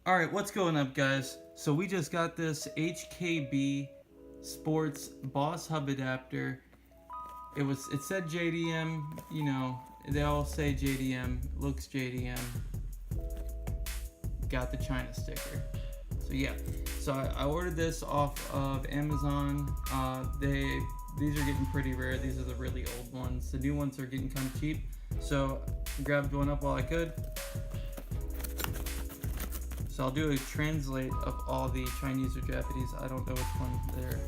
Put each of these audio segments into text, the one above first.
Alright, what's going up, guys? So we just got this HKB Sports Boss Hub adapter. It said JDM, you know, they all say JDM, looks JDM. Got the China sticker. So yeah, so I ordered this off of Amazon. These are getting pretty rare. These are the really old ones. The new ones are getting kind of cheap. So I grabbed one up while I could. So I'll do a translate of all the Chinese or Japanese. I don't know which one they're.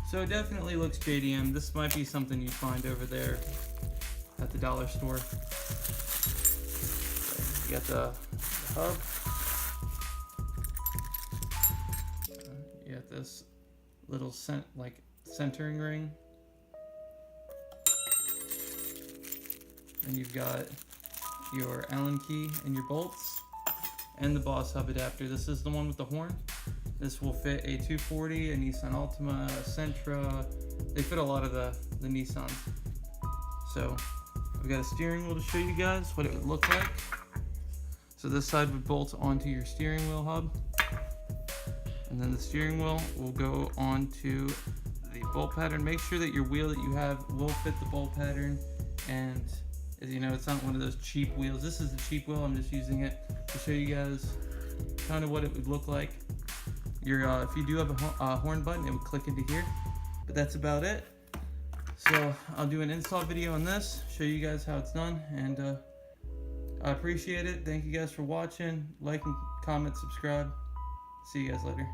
So it definitely looks JDM. This might be something you'd find over there at the dollar store. You got the hub. You got this little centering ring. And you've got your Allen key and your bolts and the Boss Hub adapter. This is the one with the horn. This will fit a 240, a Nissan Altima, a Sentra. They fit a lot of the Nissans. So I've got a steering wheel to show you guys what it would look like. So this side would bolt onto your steering wheel hub. And then the steering wheel will go onto the bolt pattern. Make sure that your wheel that you have will fit the bolt pattern. And as you know, it's not one of those cheap wheels. This is a cheap wheel. I'm just using it to show you guys kind of what it would look like. If you do have a horn button, it would click into here, but that's about it. So I'll do an install video on this, show you guys how it's done, and I appreciate it. Thank you guys for watching. Like and comment, subscribe. See you guys later.